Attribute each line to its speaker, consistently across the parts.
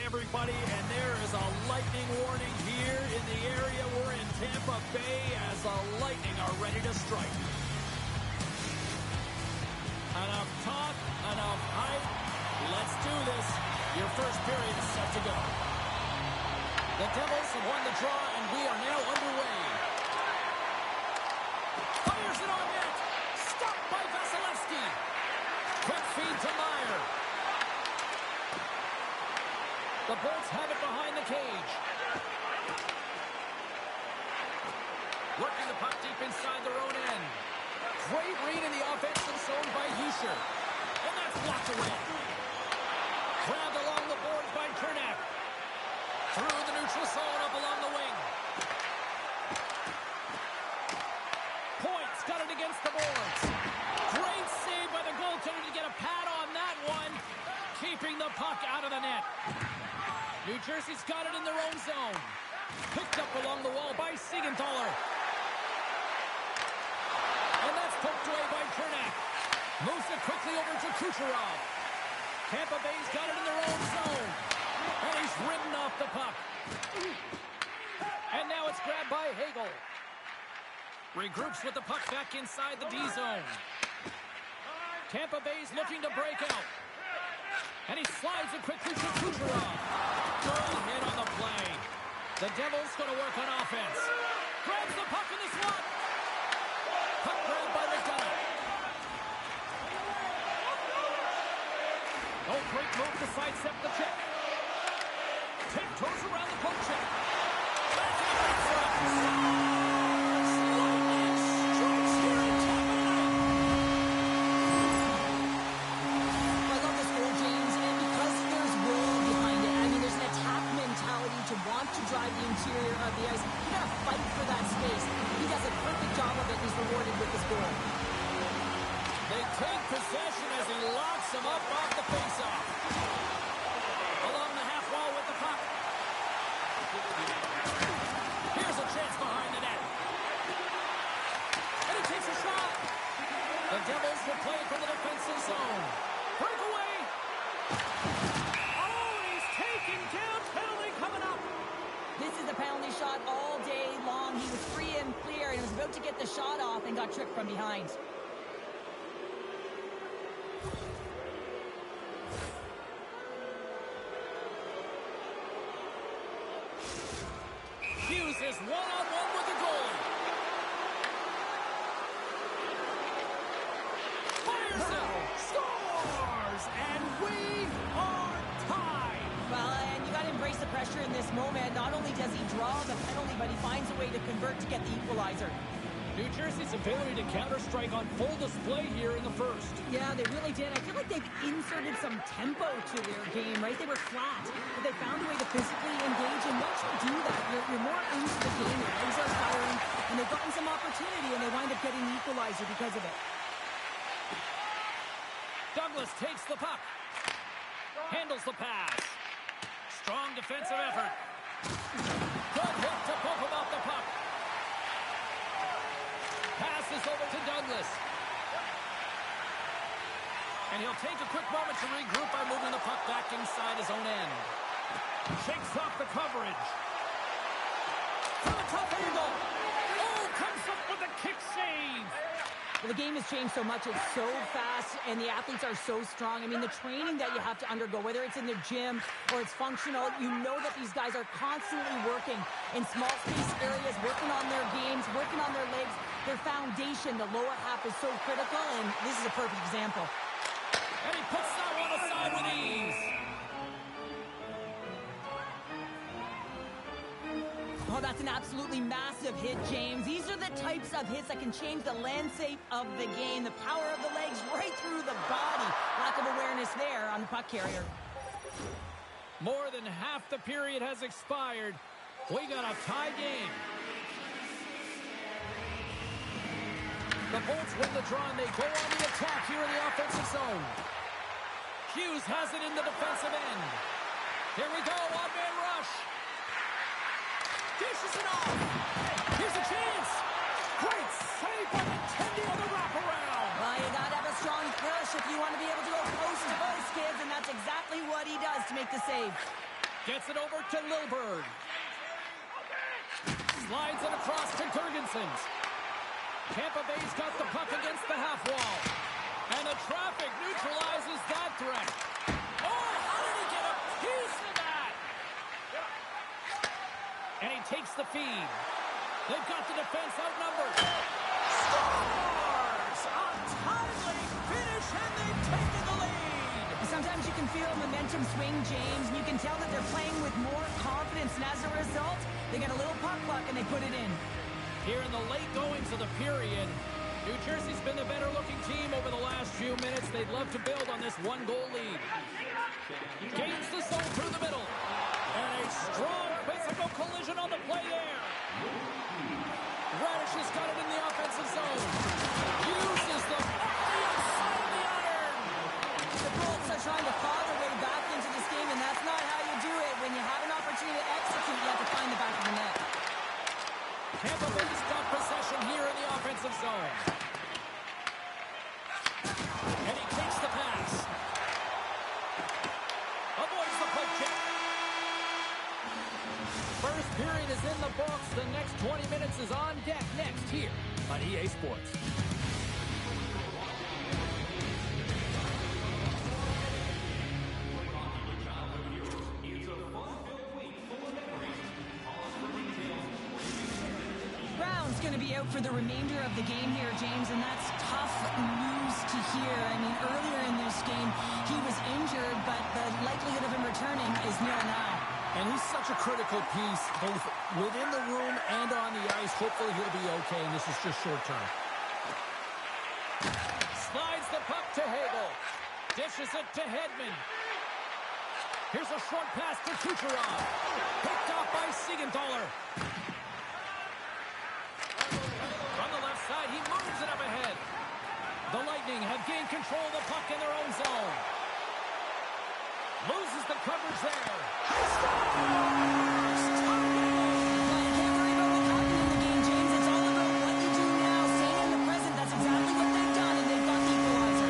Speaker 1: everybody, and there is a lightning warning here in the area. We're in Tampa Bay as the Lightning are ready to strike. Enough talk, enough hype. Let's do this. Your first period is set to go. The Devils have won the draw, and we are now underway. Fires it on net. Stopped by Vasilevsky. Quick feed to Meyer. The Bolts have it behind the cage. Working the puck deep inside their own end. Great read in the offensive zone by Huscher. And that's blocked away. Grabbed along the boards by Kernack. Through the neutral zone up along the wing. Points got it against the boards. Great save by the goaltender to get a pad on that one. Keeping the puck out of the net. New Jersey's got it in their own zone. Picked up along the wall by Siegenthaler. And that's poked away by Kernack. Moves it quickly over to Kucherov. Tampa Bay's got it in their own zone. And he's ridden off the puck. And now it's grabbed by Hagel. Regroups with the puck back inside the D zone. Tampa Bay's looking to break out. And he slides it quickly to Kucherov. Good hit on the play. The Devils going to work on offense. Grabs the puck in the slot. Puck grabbed by McDonough. Oh, great move to sidestep the check. Tiptoes around the poke check.
Speaker 2: To drive the interior of the ice. You got to fight for that space. He does a perfect job of it. He's rewarded with this goal.
Speaker 1: They take possession as he locks him up off the faceoff. Along the half wall with the puck. Here's a chance behind the net. And he takes a shot. The Devils will play from the defensive zone. Breakaway. Oh, he's taken down. Penalty coming up.
Speaker 2: This is a penalty shot all day long. He was free and clear and was about to get the shot off and got tripped from behind.
Speaker 1: Hughes is one-on-one with the goalie. Fires it. Scores! And we are tied.
Speaker 2: Well, and you got to embrace the pressure in this moment. Not only does he draw the penalty, but he finds a way to convert to get the equalizer.
Speaker 1: New Jersey's ability to counter-strike on full display here in the first.
Speaker 2: Yeah, they really did. I feel like they've inserted some tempo to their game, right? They were flat, but they found a way to physically engage. And once you do that, you're more into the game. Your legs are firing, and they've gotten some opportunity, and they wind up getting the equalizer because of it.
Speaker 1: Douglas takes the puck. Handles the pass. Strong defensive effort. Good hit to poke him off the puck. Passes over to Douglas. And he'll take a quick moment to regroup by moving the puck back inside his own end. Shakes off the coverage. From the top angle. Oh, comes up with a kick save.
Speaker 2: Well, the game has changed so much. It's so fast, and the athletes are so strong. I mean, the training that you have to undergo, whether it's in the gym or it's functional, you know that these guys are constantly working in small space areas, working on their games, working on their legs. Their foundation, the lower half, is so critical, and this is a perfect example.
Speaker 1: And he puts that one aside with ease.
Speaker 2: Oh, that's an absolutely massive hit, James. These are the types of hits that can change the landscape of the game. The power of the legs right through the body. Lack of awareness there on the puck carrier.
Speaker 1: More than half the period has expired. We got a tie game. The Bolts win the draw, and they go on the attack here in the offensive zone. Hughes has it in the defensive end. Here we go, one-man rush. Dishes it off. Here's a chance. Great save by the Tendy on the wraparound.
Speaker 2: Well, you got to have a strong push if you want to be able to go coast to coast, kids, and that's exactly what he does to make the save.
Speaker 1: Gets it over to Lilburn. Slides it across to Jurgensen. Tampa Bay's got the puck against the half wall. And the traffic neutralizes that threat. Oh, how did he get a piece of that? And he takes the feed. They've got the defense outnumbered. Scores! A timely finish, and they've taken the lead.
Speaker 2: Sometimes you can feel momentum swing, James, and you can tell that they're playing with more confidence. And as a result, they get a little puck luck and they put it in.
Speaker 1: Here in the late goings of the period, New Jersey's been the better-looking team over the last few minutes. They'd love to build on this one-goal lead. Gains the zone through the middle. And a strong physical collision on the play there. Radish has got it in the offensive zone. Uses the outside of the iron.
Speaker 2: The Bolts are trying to claw their way back into this game, and that's not how you do it. When you have an opportunity to execute, you have to find the back of the net.
Speaker 1: Tampa Bay's got possession here in the offensive zone. And he takes the pass. Avoids the poke check. First period is in the books. The next 20 minutes is on deck next here on EA Sports.
Speaker 2: Going to be out for the remainder of the game here, James, and that's tough news to hear. I mean, earlier in this game, he was injured, but the likelihood of him returning is nil now.
Speaker 1: And he's such a critical piece, both within the room and on the ice. Hopefully he'll be okay, and this is just short term. Slides the puck to Hagel. Dishes it to Hedman. Here's a short pass to Kucherov. Picked off by Siegenthaler. Side, he moves it up ahead. The Lightning have gained control of the puck in their own zone. Loses the coverage there.
Speaker 2: Well, you can't worry about what happened in the game, James. It's all about what you do now. Staying in the present, that's exactly what they've done, and they've got the equalizer.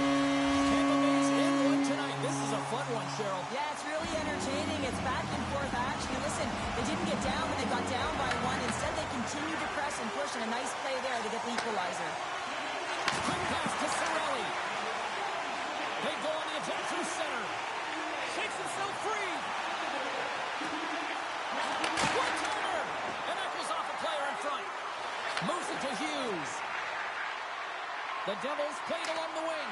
Speaker 1: Tampa Bay's in one tonight. This is a fun one, Cheryl.
Speaker 2: Yeah, it's really entertaining. It's back and forth action. And listen, they didn't get down, but they got down by one. Instead, they continued to press and push, and a nice play there to get the equalizer.
Speaker 1: Quick pass to Cirelli. They go on the attack through center. Shakes himself free. One-timer. And that goes off a player in front. Moves it to Hughes. The Devils played along the wing.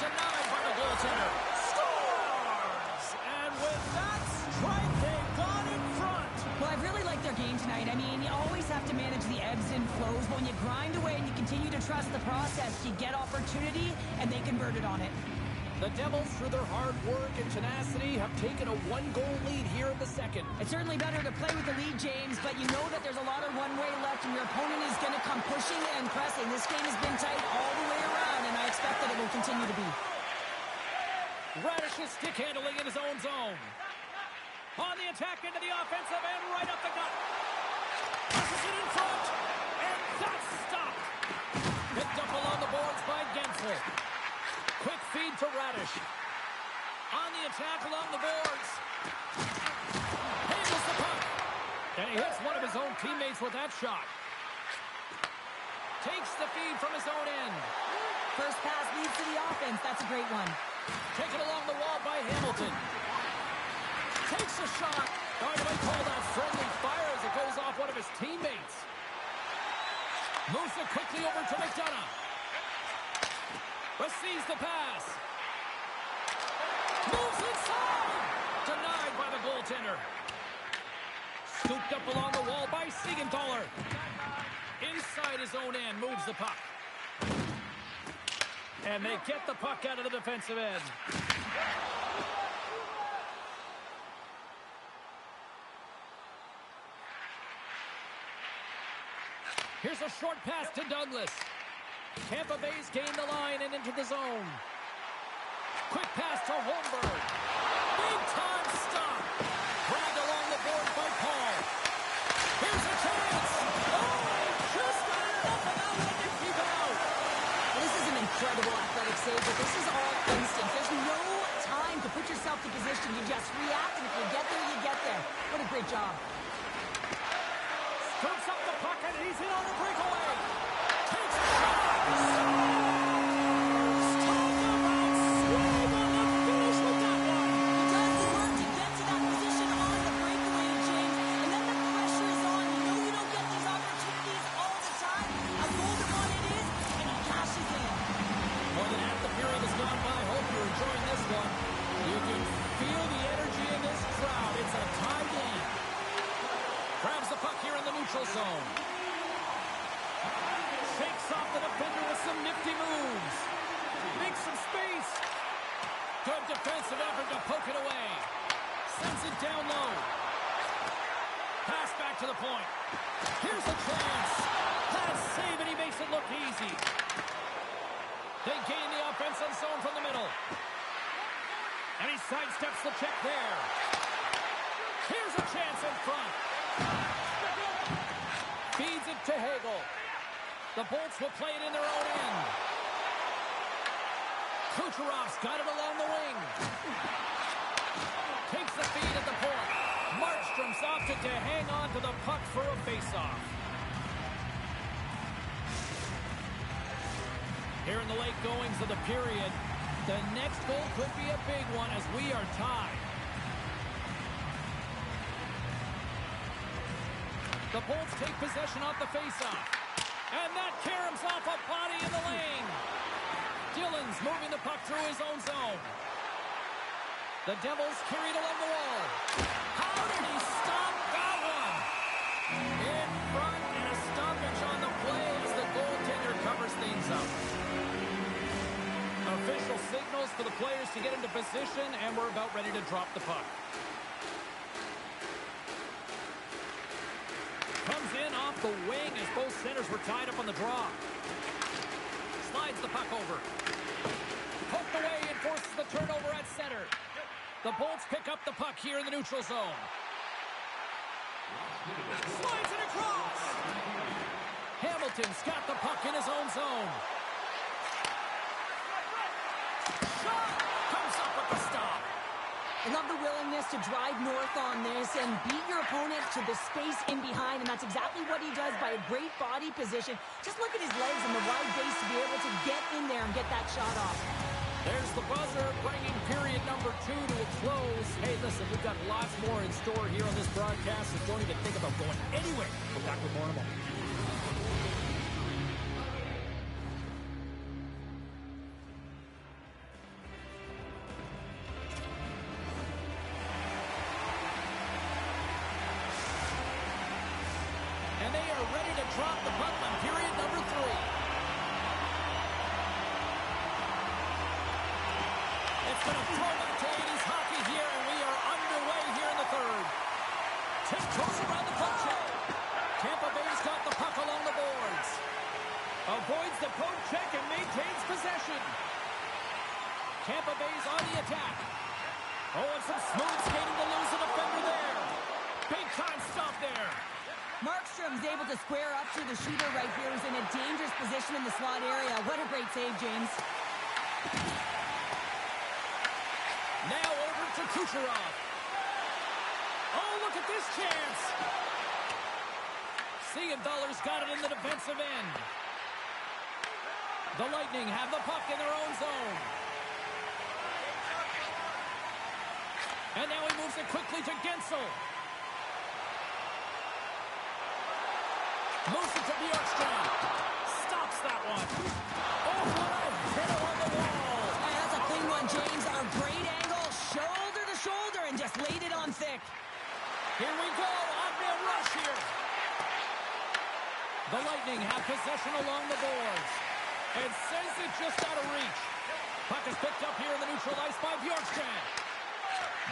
Speaker 1: Denied by the goaltender. Scores! And with that strike, they got in front.
Speaker 2: Well, I really like their game tonight. I mean, you always have to manage the ebbs and flows. But when you grind away and you continue to trust the process, you get opportunity, and they converted on it.
Speaker 1: The Devils, through their hard work and tenacity, have taken a one-goal lead here in the second.
Speaker 2: It's certainly better to play with the lead, James, but you know that there's a lot of one-way left, and your opponent is going to come pushing and pressing. This game has been tight all the way around, and I expect that it will continue to be.
Speaker 1: Radish's stick handling in his own zone. On the attack into the offensive end, right up the gut. Pushes it in front, and that's stopped. Picked up along the boards by Gensel. Quick feed to Radish. On the attack along the boards. Handles the puck. And he hits one of his own teammates with that shot. Takes the feed from his own end.
Speaker 2: First pass leads to the offense. That's a great one.
Speaker 1: Taken along the wall by Hamilton. Takes a shot. Oh, do they call that friendly fire as it goes off one of his teammates? Moves it quickly over to McDonough. Receives the pass. Moves inside. Denied by the goaltender. Scooped up along the wall by Siegenthaler. Inside his own end, moves the puck. And they get the puck out of the defensive end. Here's a short pass to Douglas. Tampa Bay's gained the line and into the zone. Quick pass to Holmberg. Big time stop. Dragged along the board by Paul. Here's a chance. Oh, just got enough of that one to keep it out.
Speaker 2: Well, this is an incredible athletic save, but this is all instinct. There's no time to put yourself yourself to position. You just react, and if you get there, you get there. What a great job.
Speaker 1: Scoops up the puck, and he's in on the breakaway. Takes a shot. Talk about swag on the finish with that one.
Speaker 2: He does the work to get to that position on the breakaway, James, and then the pressure is on. You know you don't get these opportunities all the time. A golden one it is, and he cashes in.
Speaker 1: More than half the period has gone by. Hope you're enjoying this one. You can feel the energy in this crowd. It's a tie game. Grabs the puck here in the neutral zone. Shakes off the defender with some nifty moves. Makes some space. Good defensive effort to poke it away. Sends it down low. Pass back to the point. Here's a chance. Pass save, and he makes it look easy. They gain the offensive zone from the middle. And he sidesteps the check there. Here's a chance in front. Feeds it to Hagel. The Bolts will play it in their own end. Kucherov's got it along the wing. Takes the feed at the point. Markstrom's opted to hang on to the puck for a faceoff. Here in the late goings of the period, the next goal could be a big one as we are tied. The Bolts take possession off the faceoff. And that caroms off a body in the lane. Dillon's moving the puck through his own zone. The Devils carried along the wall. How did he stop that one? In front, and a stoppage on the play as the goaltender covers things up. Official signals for the players to get into position, and we're about ready to drop the puck. Comes in off the wing as both centers were tied up on the draw. Slides the puck over. Poked away and forces the turnover at center. The Bolts pick up the puck here in the neutral zone. Slides it across. Hamilton's got the puck in his own zone. Shot! Comes up with the stop.
Speaker 2: I love the willingness to drive north on this and beat your opponent to the space in behind, and that's exactly what he does by a great body position. Just look at his legs and the wide base to be able to get in there and get that shot off.
Speaker 1: There's the buzzer, bringing period number 2 to a close. Hey, listen, we've got lots more in store here on this broadcast, so don't even think about going anywhere. We're back with more in a moment. And they are ready to drop the puck on period number 3. It's going to throw back to 80s hockey here, and we are underway here in the third. Tiptoes around the puck check. Tampa Bay's got the puck along the boards. Avoids the poke check and maintains possession. Tampa Bay's on the attack. Oh, and some smooth skating to lose the defender there. Big time stop there.
Speaker 2: Markstrom's able to square up to the shooter right here, who's in a dangerous position in the slot area. What a great save, James.
Speaker 1: Now over to Kucherov. Oh, look at this chance. Siegenthaler's got it in the defensive end. The Lightning have the puck in their own zone. And now he moves it quickly to Gensel. Moves it to Bjorkstrand. Stops that one. Oh, what a hit on the wall.
Speaker 2: Hey, that's a clean one, James. A great angle, shoulder to shoulder, and just laid it on thick.
Speaker 1: Here we go. On-man rush here. The Lightning have possession along the boards. And sends it just out of reach. Puck is picked up here in the neutral ice by Bjorkstrand.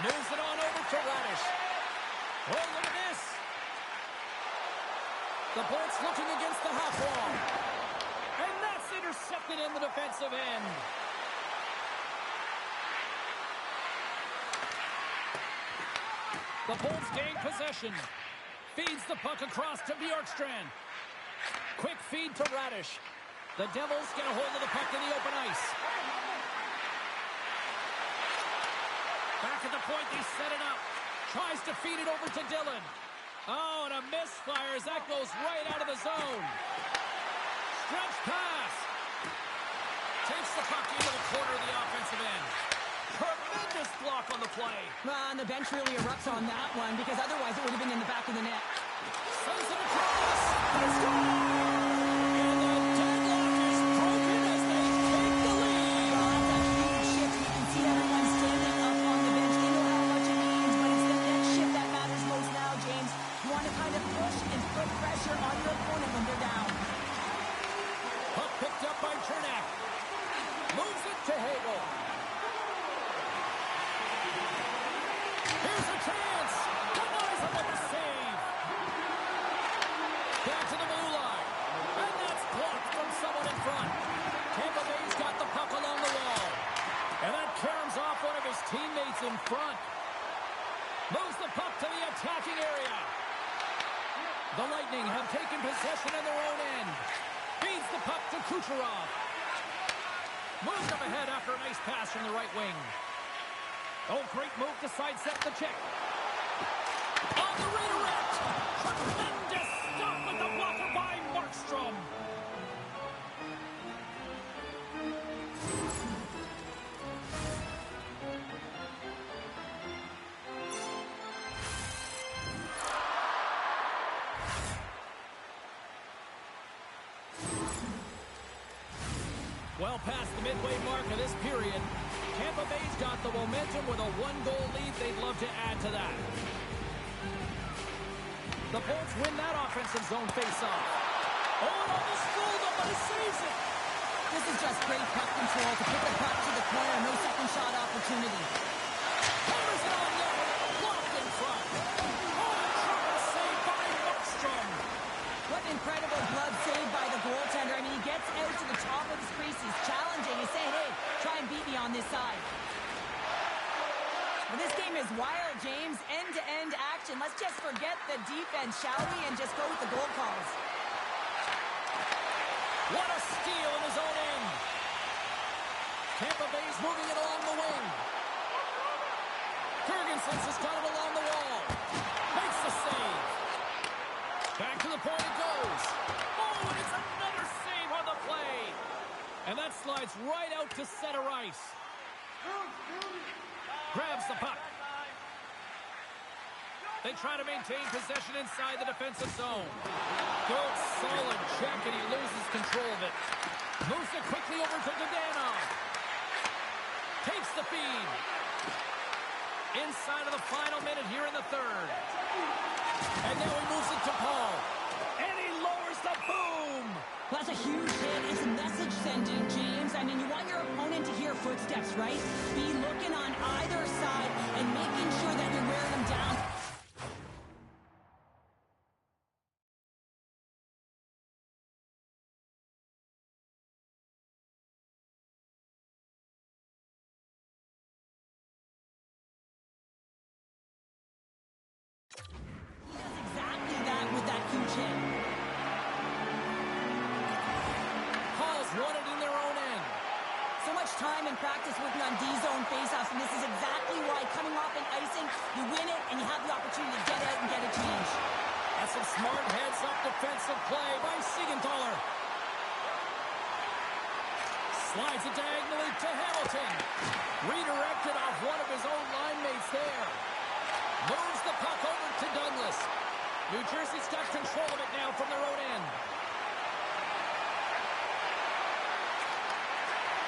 Speaker 1: Moves it on over to Radish. Oh, look at this. The Bolts looking against the half wall. And that's intercepted in the defensive end. The Bolts gain possession. Feeds the puck across to Bjorkstrand. Quick feed to Radish. The Devils get a hold of the puck in the open ice. Back the point, they set it up. Tries to feed it over to Dillon. Oh, and a misfire as that goes right out of the zone. Stretch pass. Takes the puck into the corner of the offensive end. Tremendous block on the play.
Speaker 2: And the bench really erupts on that one because otherwise it would have been in the back of the net.
Speaker 1: Sends it across. It's gone. And the deadlock is broken as they take the lead.
Speaker 2: Well, that's a huge shift. You can see everyone standing up on the bench. They know how much it means, but it's the next shift that matters most now, James. You want to kind of push and put pressure on your opponent when they're down.
Speaker 1: Puck picked up by Chernak. Moves it to Hagel. Here's a chance. Denies another save. Back to the blue line. And that's blocked from someone in front. Tampa Bay's got the puck along the wall. And that caroms off one of his teammates in front. Moves the puck to the attacking area. The Lightning have taken possession in their own end. Feeds the puck to Kucherov. Moves up ahead after a nice pass from the right wing. Oh, great move to sidestep the check. On the redirect. Tremendous stop with the blocker by Markstrom. Well past the midway mark of this period, Tampa Bay's got the momentum with a one-goal lead. They'd love to add to that. The Bolts win that offensive zone face-off. Oh, and almost fooled him, but he saves it.
Speaker 2: This is just great puck control to put the puck to the corner. No second shot opportunity.
Speaker 1: Hammers it on net with a block in front. Oh, a triple save by Markstrom.
Speaker 2: What an incredible glove save by the goaltender. I mean, he gets out to the top of his crease. He's challenging. He's saying, hey, try and beat me on this side. Well, this game is wild, James. End-to-end action. Let's just forget the defense, shall we, and just go with the goal calls.
Speaker 1: What a steal in his own end. Tampa Bay's moving it along the wing. Jurgensen's has got it along the wall. Makes the save. Back to the point it goes. Oh, and it's another save on the play. And that slides right out to center ice. Grabs the puck. They try to maintain possession inside the defensive zone. Good, solid check, and he loses control of it. Moves it quickly over to Dadonov. Takes the feed. Inside of the final minute here in the third. And now he moves it to Paul. And he lowers the boom.
Speaker 2: Well, that's a huge hit. It's message sending, James. I mean, you want your opponent to hear footsteps, right? Be looking on either side and making sure that you're wearing them down. He does exactly that with that huge hit.
Speaker 1: Paul's won it in their own end.
Speaker 2: So much time and practice working on D-zone faceoffs, and this is exactly why coming off an icing, you win it, and you have the opportunity to get out and get a change.
Speaker 1: That's some smart heads-up defensive play by Siegenthaler. Slides it diagonally to Hamilton. Redirected off one of his own line mates there. Moves the puck over to Douglas. New Jersey's got control of it now from their own end.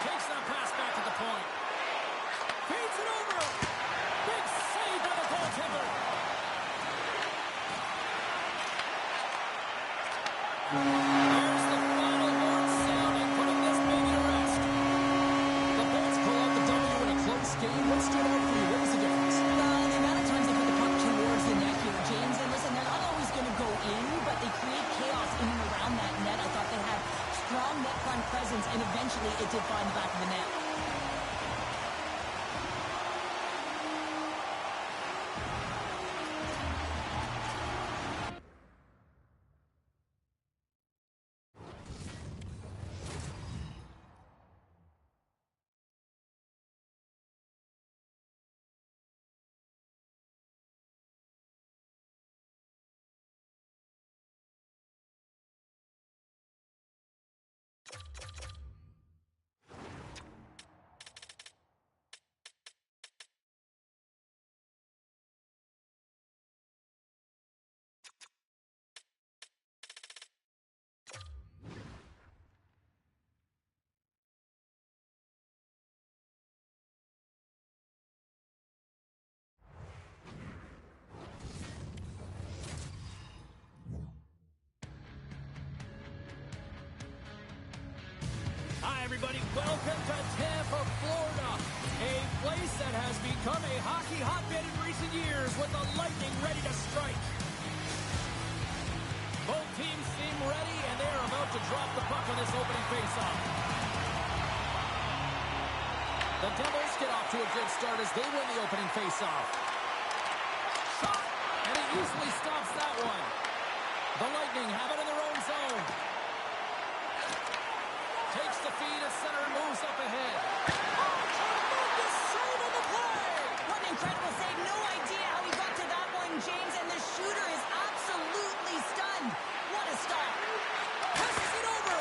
Speaker 1: Takes that pass back at the point. Feeds it over. Big save by the goaltender. There's the final horn sounding, putting this baby to rest. The Bolts pull out the W in a close game. What stood out for you? What was the difference?
Speaker 2: Well, the amount of times they put the puck towards the net here, James, and listen, they're not always going to go in, but they create chaos in and around that net. I thought they had strong net front presence, and eventually it did find the back of the net.
Speaker 1: has become a hockey hotbed in recent years with the Lightning ready to strike. Both teams seem ready, and they're about to drop the puck on this opening faceoff. The Devils get off to a good start as they win the opening faceoff. Shot, and he easily stops that one. The Lightning have it in their own zone. Takes the feed at center and moves up ahead.
Speaker 2: Tremendous save on the play! What an incredible save. No idea how he got to that one, James, and the shooter is absolutely stunned. What a stop.
Speaker 1: Passes it over.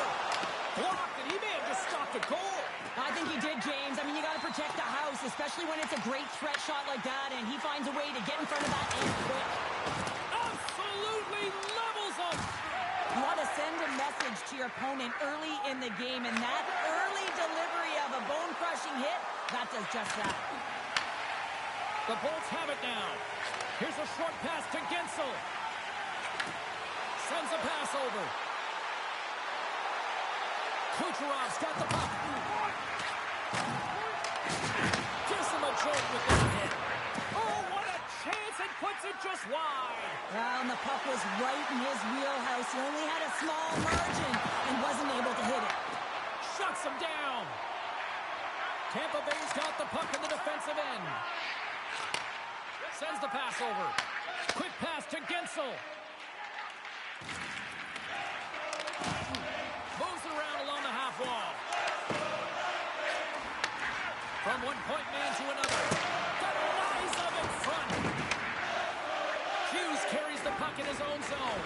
Speaker 1: Blocked, and he may have just stopped a goal.
Speaker 2: I think he did, James. I mean, you got to protect the house, especially when it's a great threat shot like that, and he finds a way to get in front of that and quick.
Speaker 1: Absolutely levels him.
Speaker 2: You want to send a message to your opponent early in the game, and that early delivery of a bone-crushing hit, that does just that.
Speaker 1: The Bolts have it now. Here's a short pass to Gensel. Sends a pass over. Kucherov's got the puck. Gives him a jolt with this hit. Oh, what a chance, and puts it just wide.
Speaker 2: Well, and the puck was right in his wheelhouse. He only had a small margin and wasn't able to hit it.
Speaker 1: Shuts him down. Tampa Bay's got the puck in the defensive end. Sends the pass over. Quick pass to Gensel. Moves it around along the half wall. From one point man to another. Denies him in front. Hughes carries the puck in his own zone.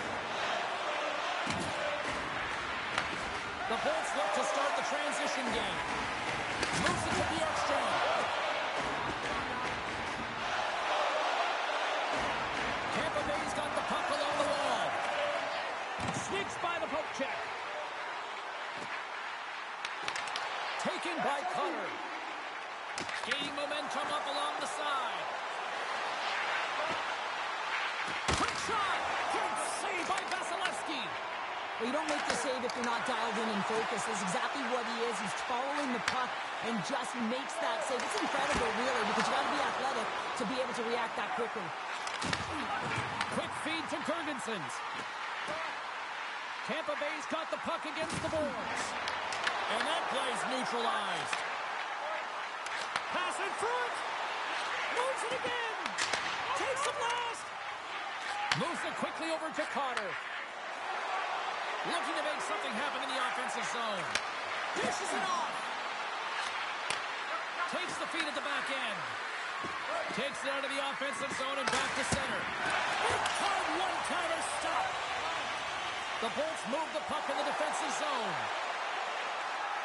Speaker 1: The Bolts look to start the transition game. Moves it to Bjorkstrand. Tampa Bay's got the puck along the wall. Sneaks by the poke check. Taken by Cutter. Gaining momentum up along the side. Quick shot! Good save by Vasilevsky.
Speaker 2: Well, you don't make the save if you're not dialed in and focused. That's exactly what he is. He's following the puck and just makes that save. It's incredible, really, because you got to be athletic to be able to react that quickly.
Speaker 1: Quick feed to Gergensons. Tampa Bay's got the puck against the boards. And that play's neutralized. Pass in front. Moves it again. Takes the blast. Moves it quickly over to Carter. Looking to make something happen in the offensive zone. Dishes it off. Takes the feed at the back end. Takes it out of the offensive zone and back to center. Big hard one-timer stop. The Bolts move the puck in the defensive zone.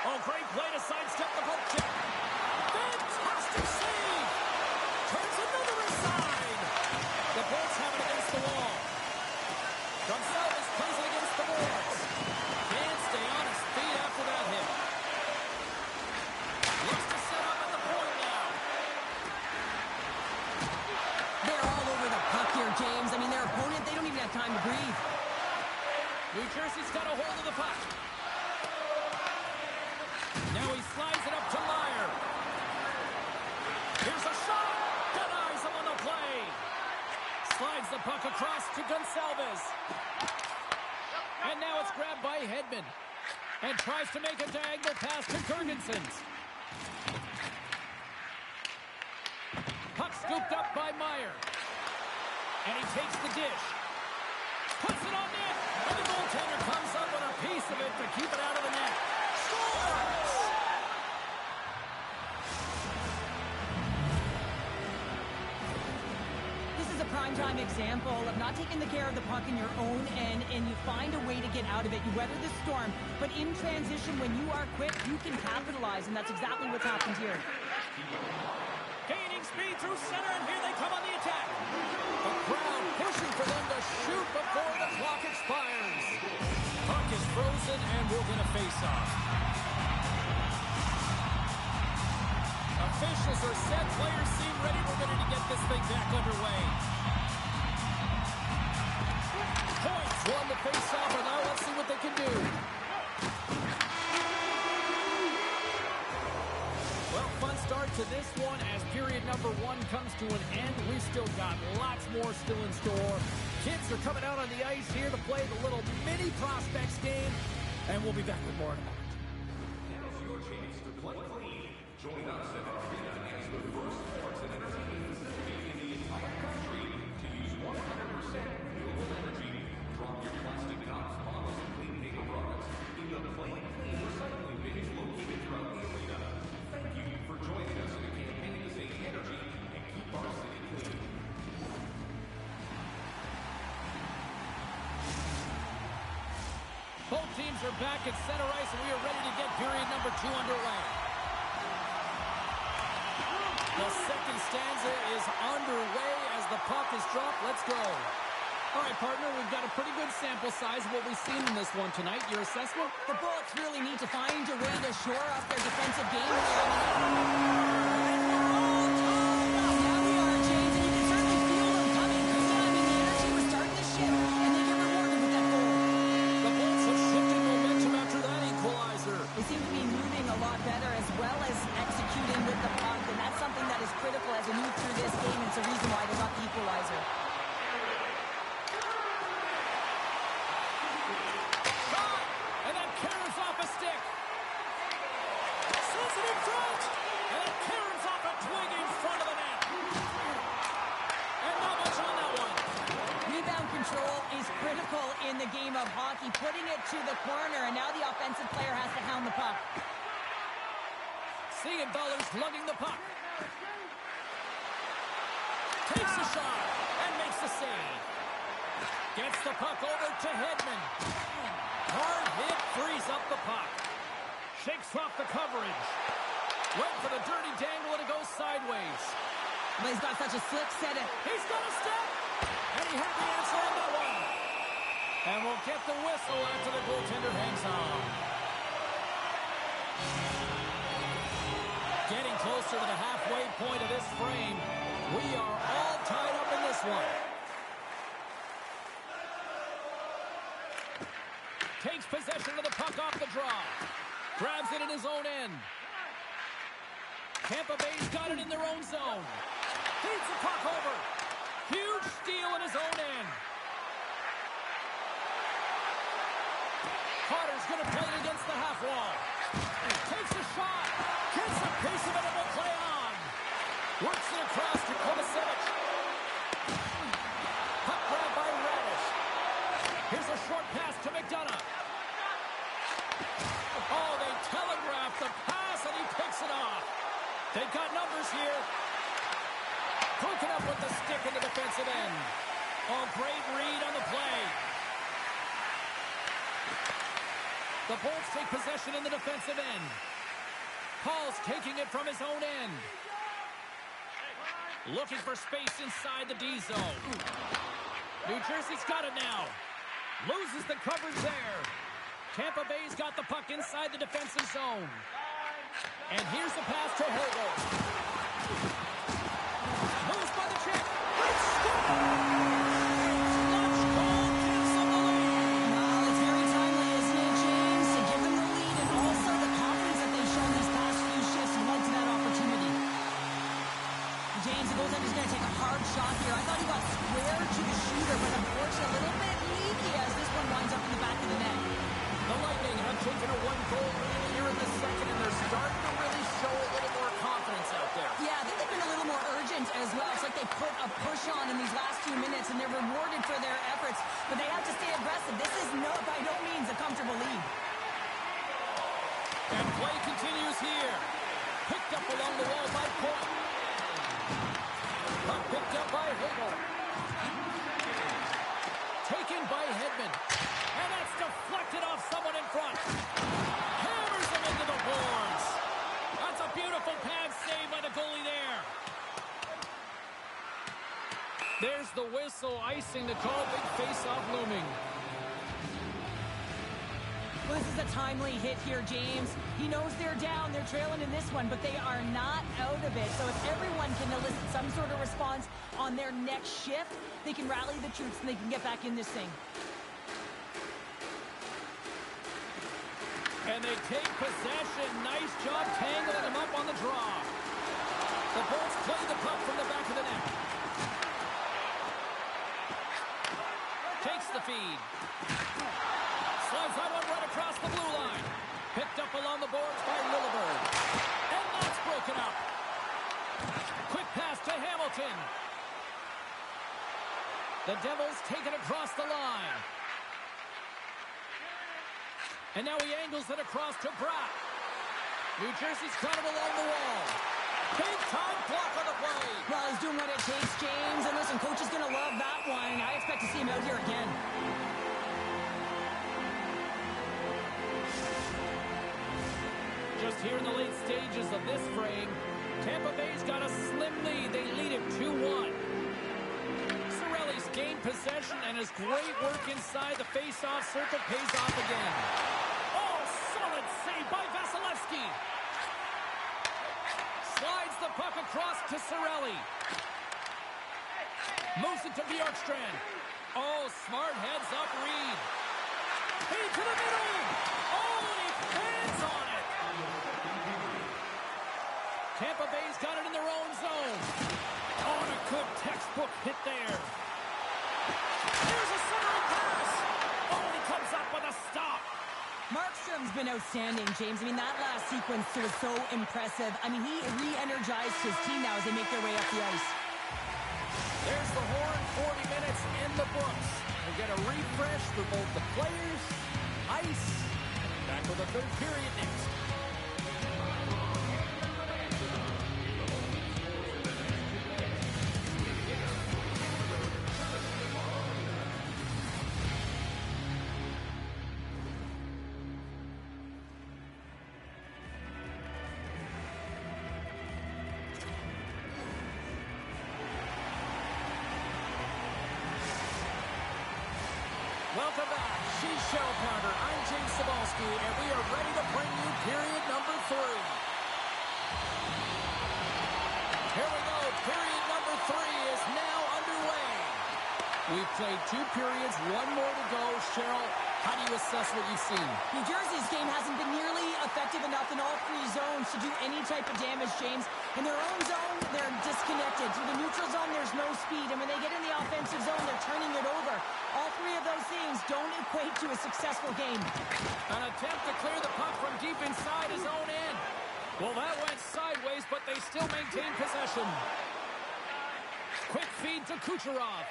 Speaker 1: Oh, great play to sidestep the poke check. Fantastic save. Turns another aside. The Bolts have it against the wall. Gonzalez plays it against the boards. Can't stay on his feet after that hit. Looks to set up at the point now.
Speaker 2: They're all over the puck here, James. I mean, their opponent, they don't even have time to breathe.
Speaker 1: New Jersey's got a hold of the puck. Now he slides it up to Meyer. Here's a shot. Denies him on the play. Slides the puck across to Gonsalves. And now it's grabbed by Hedman. And tries to make a diagonal pass to Gergensons. Puck scooped up by Meyer. And he takes the dish. Puts it on net. And the goaltender comes up with a piece of it to keep it out of the net. Scores!
Speaker 2: This is a primetime example of not taking the care of the puck in your own end, and you find a way to get out of it. You weather the storm, but in transition, when you are quick, you can capitalize, and that's exactly what's happened here.
Speaker 1: Gaining speed through center, and here they come on the attack. The crowd pushing for them to shoot before the clock expires. Puck is frozen, and we'll get a face-off. Officials are set. Players seem ready. We're ready to get this thing back underway. Points won the face-off, and now let's see what they can do. Well, fun start to to this one as period number 1 comes to an end. We've still got lots more still in store. Kids are coming out on the ice here to play the little mini prospects game, and we'll be back with more in a moment.
Speaker 3: Now's your chance to play clean. Join us at Arena as the first sports and entertainment facility in the entire country to use 100% renewable energy. Drop your plastic cups, bottles, and clean paper products in the Play Clean recycling bins located throughout the arena. Thank you for joining us in a campaign to save energy and keep our city clean.
Speaker 1: Both teams are back at center ice, and we are ready to get period number 2 underway. The second stanza is underway as the puck is dropped. Let's go. All right, partner, we've got a pretty good sample size of what we've seen in this one tonight. Your assessment?
Speaker 2: The Bullets really need to find a way to shore up their defensive game. Now we are, James, and you can certainly feel them coming. I mean, the energy was starting to shift, and they get rewarded with that goal.
Speaker 1: The Bolts have shifted momentum after that equalizer.
Speaker 2: They seem to be moving a lot better as well as executing with the puck, and that's something that is critical as we move through this game. It's a reason why they got the equalizer.
Speaker 1: Shot! And that carries off a stick. Sends it in front! And it carries off a twig in front of the net. And not much on that one.
Speaker 2: Rebound control is critical in the game of hockey, putting it to the corner, and now the offensive player has to hound the puck.
Speaker 1: Siegenthaler's lugging the puck. Takes a shot and makes the save. Gets the puck over to Hedman. Hard hit frees up the puck. Shakes off the coverage. Went for the dirty dangle and it goes sideways.
Speaker 2: But he's got such a slick set of...
Speaker 1: He's got a step. And he had the answer on that one. And we'll get the whistle after the goaltender hangs on. Getting closer to the halfway point of this frame. We are all tied up in this one. Takes possession of the puck off the draw. Grabs it in his own end. Tampa Bay's got it in their own zone. Feeds the puck over. Huge steal in his own end. Carter's going to play it against the half wall. Takes a shot. Gets a piece of it and will play on. Works it across to Kovacevic. Puck grab by Radish. Here's a short pass to McDonough. Oh, they telegraph the pass and he picks it off. They've got numbers here. Broken up with the stick in the defensive end. Oh, great read on the play. The Bolts take possession in the defensive end. Paul's taking it from his own end. Looking for space inside the D zone. New Jersey's got it now. Loses the coverage there. Tampa Bay's got the puck inside the defensive zone. And here's the pass to Hagel. Moves by the check. Great stop! Clutch goal gives them the lead.
Speaker 2: Well, it's very timely, isn't it, James? To give them the lead and also the confidence that they've shown these past few shifts led to that opportunity. James, the goaltender's going to take a hard shot here. I thought he got square to the shooter, but unfortunately a little bit leaky as this one winds up in the back of the net.
Speaker 1: The Lightning have taken a one-goal lead here in the second, and they're starting to really show a little more confidence out there.
Speaker 2: Yeah, I think they've been a little more urgent as well. It's like they put a push on in these last few minutes, and they're rewarded for their efforts. But they have to stay aggressive. This is by no means a comfortable lead.
Speaker 1: And play continues here. Picked up along the wall by Point. Puck picked up by Hagel. Taken by Hedman. And that's deflected off someone in front. Hammers him into the boards. That's a beautiful pad save by the goalie there. There's the whistle, icing the call. Big face-off looming.
Speaker 2: Well, this is a timely hit here, James. He knows they're down. They're trailing in this one, but they are not out of it. So if everyone can elicit some sort of response on their next shift, they can rally the troops and they can get back in this thing.
Speaker 1: And they take possession. Nice job tangling them up on the draw. The Bulls play the puck from the back of the net. Takes the feed. Slides that one right across the blue line. Picked up along the boards by Lilleberg. And that's broken up. Quick pass to Hamilton. The Devils take it across the line. And now he angles it across to Bratt. New Jersey's got him along the wall. Big time block on the play.
Speaker 2: Well, he's doing what it takes, James. And listen, coach is going to love that one. I expect to see him out here again.
Speaker 1: Just here in the late stages of this frame, Tampa Bay's got a slim lead. They lead it 2-1. Cirelli's gained possession, and his great work inside the face-off circle pays off again. Oh, solid save by Vasilevsky. Slides the puck across to Cirelli. Moves it to Bjorkstrand. Oh, smart heads up Reed. Feed to the middle. Oh, he fans on it. Tampa Bay's got it in their own zone. Oh, and a good textbook hit there. Here's a centering pass. Oh, and he comes up with a stop.
Speaker 2: Markstrom's been outstanding, James. I mean, that last sequence was so impressive. I mean, he re-energized his team now as they make their way up the ice.
Speaker 1: There's the horn, 40 minutes in the books. We'll get a refresh for both the players, ice, back with the third period next. Welcome back. She's Shell Pounder. I'm James Cebulski, and we are ready to bring you period number 3. Here we go. Period number 3 is now underway. We've played 2 periods, 1 more to go. Cheryl, how do you assess what you've seen?
Speaker 2: New Jersey's game hasn't been nearly effective enough in all 3 zones to do any type of damage, James. In their own zone, they're disconnected. Through the neutral zone, there's no speed. And when they get in the offensive zone, they're turning it over. All 3 of those things don't equate to a successful game.
Speaker 1: An attempt to clear the puck from deep inside his own end. Well, that went sideways, but they still maintain possession. Quick feed to Kucherov.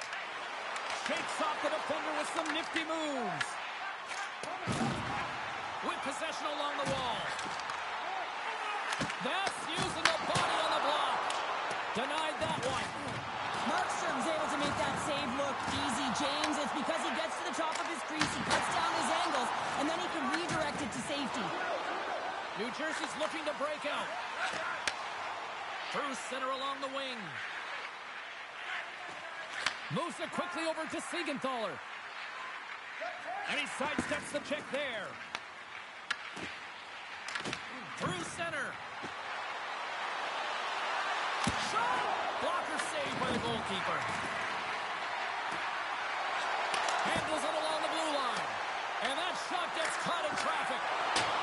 Speaker 1: Shakes off the defender with some nifty moves. With possession along the wall. That's using the body on the block. Denied that one.
Speaker 2: Markstrom's able to make that save look easy, James. It's because he gets to the top of his crease, he cuts down his angles, and then he can redirect it to safety.
Speaker 1: New Jersey's looking to break out. Through center along the wing. Moves it quickly over to Siegenthaler. And he sidesteps the check there. Through center. Shot! Blocker saved by the goalkeeper. Handles it along the blue line. And that shot gets caught in traffic.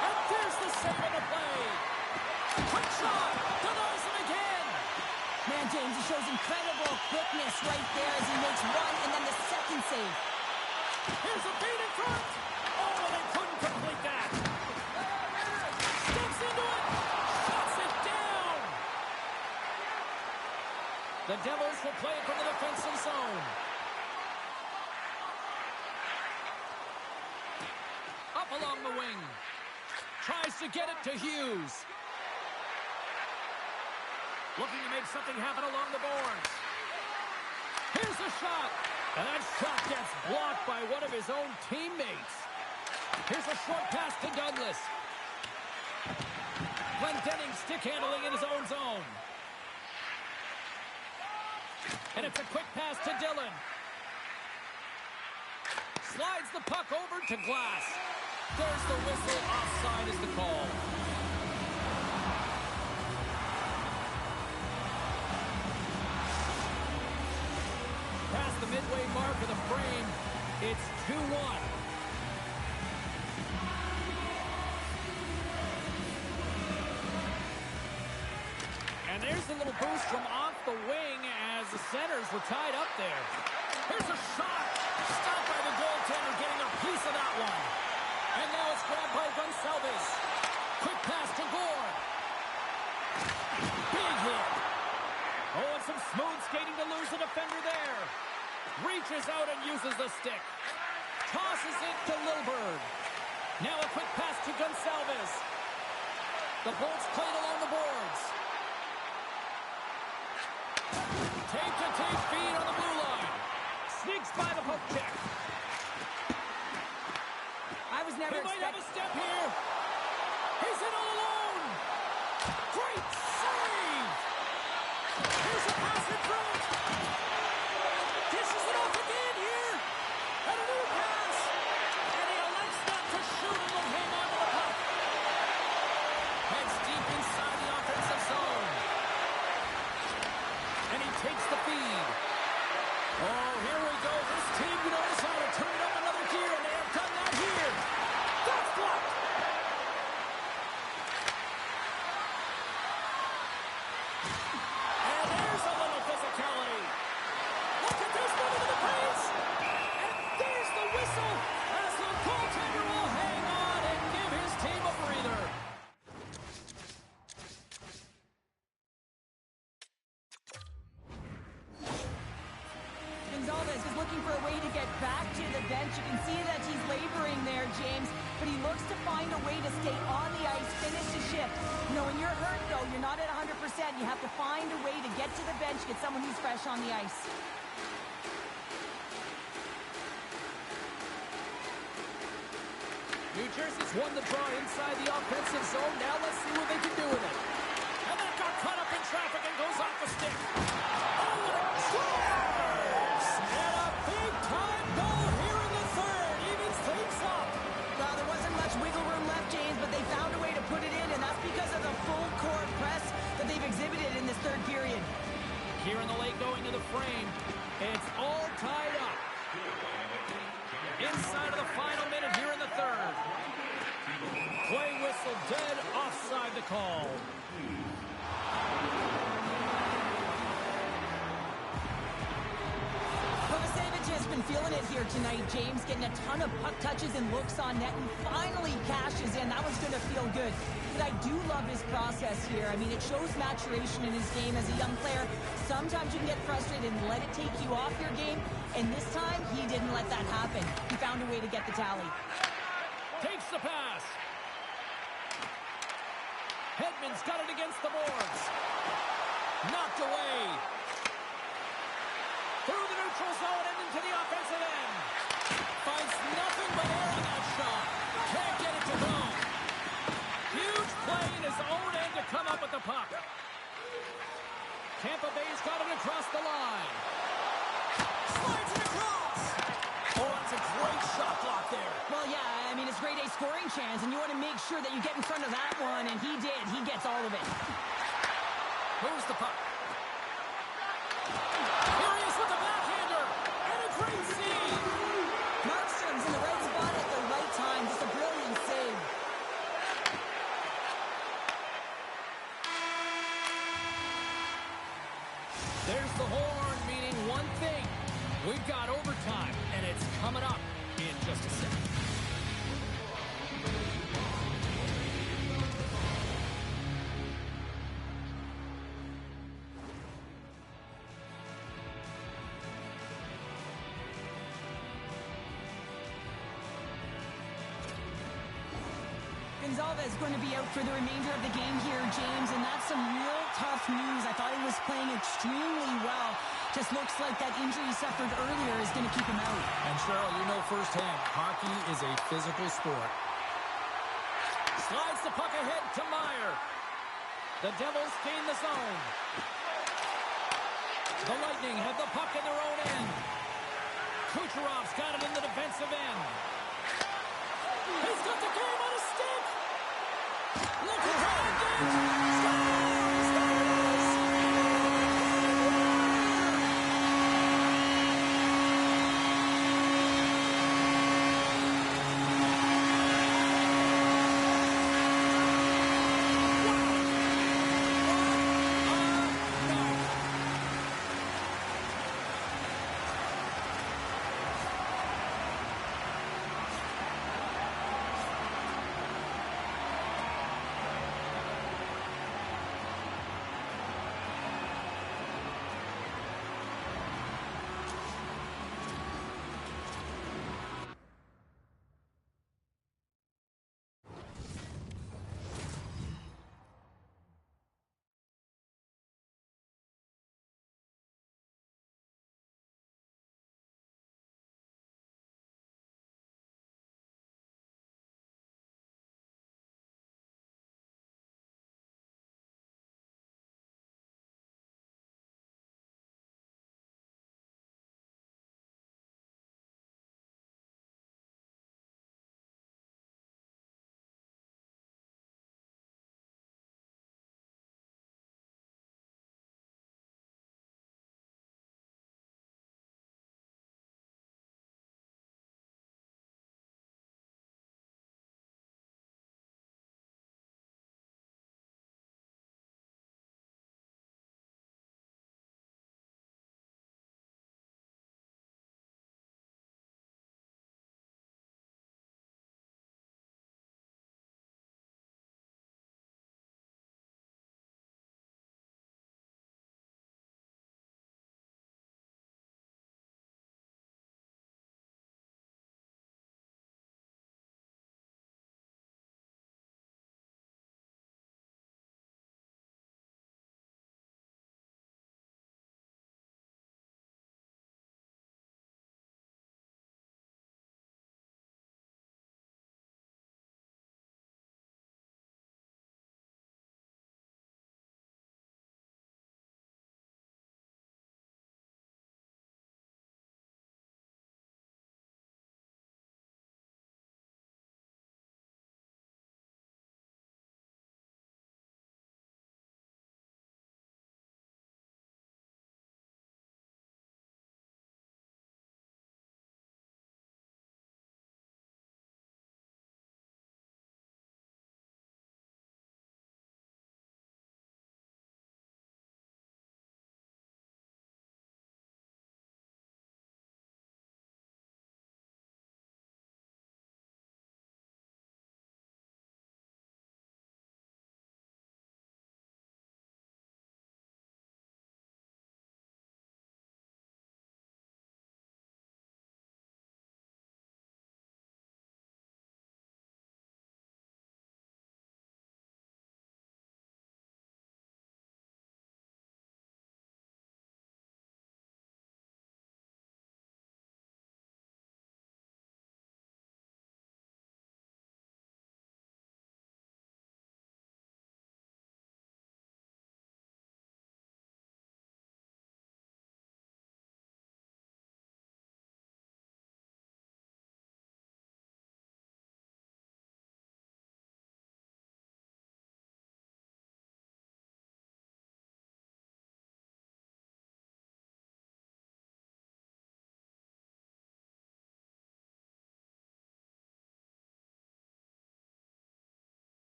Speaker 1: And there's the save on the play. Quick shot! Denies him again!
Speaker 2: Man, James, he shows incredible quickness right there as he makes one and then the second save.
Speaker 1: Here's a feed in front! Oh, they couldn't complete that! Steps into it! Shuts it down! The Devils will play it from the defensive zone. Up along the wing. Tries to get it to Hughes. Looking to make something happen along the boards. Here's the shot. And that shot gets blocked by one of his own teammates. Here's a short pass to Douglas. Glendening stick handling in his own zone. And it's a quick pass to Dillon. Slides the puck over to Glass. There's the whistle. Offside is the call. Past the midway mark of the frame, it's 2-1. And there's a little boost from off the wing as the centers were tied up there. Here's a shot. Stopped by the goaltender, getting a piece of that one. And now it's grabbed by Gonçalves. Quick pass to Gore. Big hit. Oh, and some smooth skating to lose the defender there. Reaches out and uses the stick. Tosses it to Lilburn. Now a quick pass to Gonçalves. The Bolts played along the boards. Tape-to-tape feed on the blue line. Sneaks by the poke check.
Speaker 2: I was never
Speaker 1: He might have a step here. He's in all alone. Great save. Here's a pass in front. Dishes it off again here. And a new pass. And he elects not to shoot and will hang on to the puck. Heads deep inside the offensive zone. And he takes the feed. Oh, here we go. This team, you notice how to turn it up another gear, and they have done that here. That's blocked. And there's a little physicality. Look at this, one into the face. And there's the whistle as the goaltender will hang on and give his team a breather.
Speaker 2: Gonçalves is looking for a way to get back to the bench. You can see that he's laboring there, James, but he looks to find a way to stay on the ice, finish the shift. You know, when you're hurt, though, you're not at 100%. You have to find a way to get to the bench, get someone who's fresh on the ice.
Speaker 1: New Jersey's won the draw inside the offensive zone. Now let's see what they can do with it. And that got caught up in traffic and goes off the stick. Oh, and it scores! And a big-time goal here in the third. Evens things up.
Speaker 2: Well, there wasn't much wiggle room left, James, but they found a way to put it in, and that's because of the full-court press that they've exhibited in this third period.
Speaker 1: Here in the late going to the frame. It's all tied up. Inside of the final minute here in the third. Play whistle dead, offside the call.
Speaker 2: Kovacevic has been feeling it here tonight, James, getting a ton of puck touches and looks on net, and finally cashes in. That was going to feel good. But I do love his process here. I mean, it shows maturation in his game as a young player. Sometimes you can get frustrated and let it take you off your game, and this time, he didn't let that happen. He found a way to get the tally.
Speaker 1: Takes the pass. Hedman's got it against the boards. Knocked away. Through the neutral zone and into the offensive end. Finds nothing but air on that shot. Can't get it to go. Huge play in his own end to come up with the puck. Tampa Bay's got it across the line. Slides it across. Oh, that's a great shot block there.
Speaker 2: Well, yeah, I mean, it's grade A scoring chance, and you want to make sure that you get in front of that one, and he did. He gets all of it.
Speaker 1: Moves the puck. Here he is with the backhander. And a great save.
Speaker 2: Markstrom's in the right spot at the right time. Just a brilliant save.
Speaker 1: There's the horn, meaning one thing. We've got overtime, and it's coming up in just a second.
Speaker 2: Gonçalves is going to be out for the remainder of the game here, James, and that's some real tough news. I thought he was playing extremely well. Just looks like that injury he suffered earlier is going to keep him out.
Speaker 1: And Cheryl, you know firsthand, hockey is a physical sport. Slides the puck ahead to Meyer. The Devils gain the zone. The Lightning have the puck.